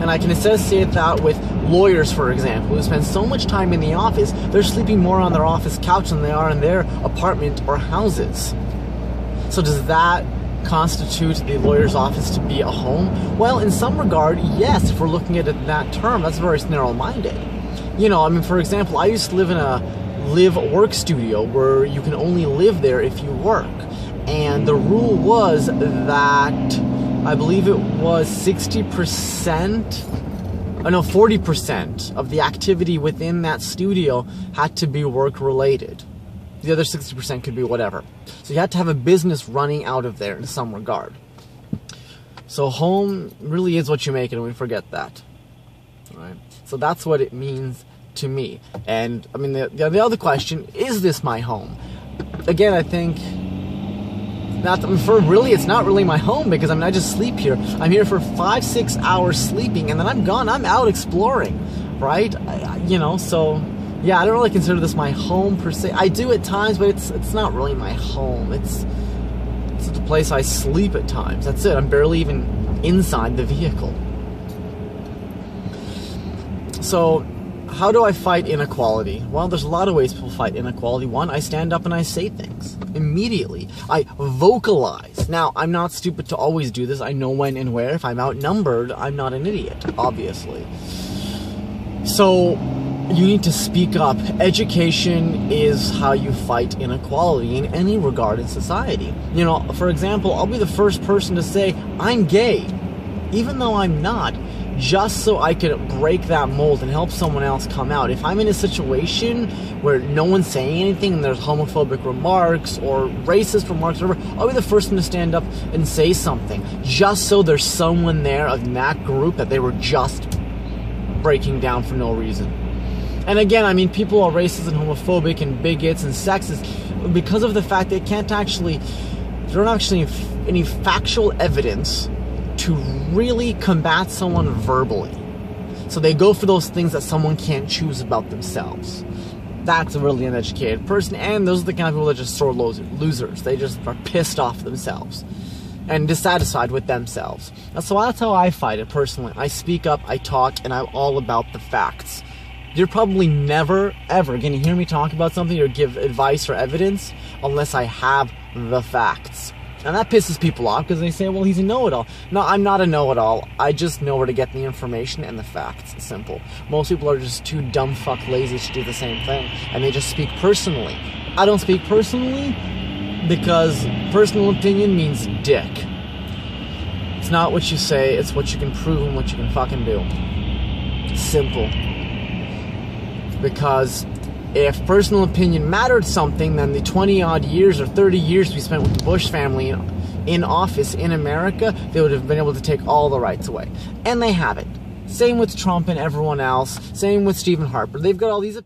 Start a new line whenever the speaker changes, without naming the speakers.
And I can associate that with lawyers, for example, who spend so much time in the office, they're sleeping more on their office couch than they are in their apartment or houses. So does that constitute the lawyer's office to be a home? Well, in some regard, yes, if we're looking at it in that term. That's very narrow-minded. You know, I mean, for example, I used to live in a live-work studio where you can only live there if you work. And the rule was that, I believe it was 40% of the activity within that studio had to be work-related. The other 60% could be whatever. So you had to have a business running out of there in some regard. So home really is what you make it, and we forget that. Right? So that's what it means to me. And, I mean, the other question, is this my home? Again, I think... it's not really my home, because I mean, I just sleep here. I'm here for 5-6 hours sleeping, and then I'm gone. I'm out exploring, right? So yeah, I don't really consider this my home per se. I do at times, but it's not really my home. It's the place I sleep at times. That's it. I'm barely even inside the vehicle. So how do I fight inequality? Well, there's a lot of ways people fight inequality. One, I stand up and I say things immediately. I vocalize. Now, I'm not stupid to always do this. I know when and where. If I'm outnumbered, I'm not an idiot, obviously. So you need to speak up. Education is how you fight inequality in any regard in society. You know, for example, I'll be the first person to say, I'm gay, even though I'm not, just so I could break that mold and help someone else come out. If I'm in a situation where no one's saying anything and there's homophobic remarks or racist remarks or whatever, I'll be the first one to stand up and say something, just so there's someone there in that group that they were just breaking down for no reason. And again, I mean, people are racist and homophobic and bigots and sexist because of the fact they can't actually, there aren't actually any factual evidence to really combat someone verbally. So they go for those things that someone can't choose about themselves. That's a really uneducated person, and those are the kind of people that just sore losers. They just are pissed off themselves and dissatisfied with themselves. So that's how I fight it personally. I speak up, I talk, and I'm all about the facts. You're probably never, ever going to hear me talk about something or give advice or evidence unless I have the facts. And that pisses people off because they say, well, he's a know-it-all. No, I'm not a know-it-all. I just know where to get the information and the facts. It's simple. Most people are just too dumb fuck lazy to do the same thing. And they just speak personally. I don't speak personally because personal opinion means dick. It's not what you say, it's what you can prove and what you can fucking do. Simple. Because if personal opinion mattered something, then the 20-odd years or 30 years we spent with the Bush family in office in America, they would have been able to take all the rights away. And they haven't. Same with Trump and everyone else. Same with Stephen Harper. They've got all these...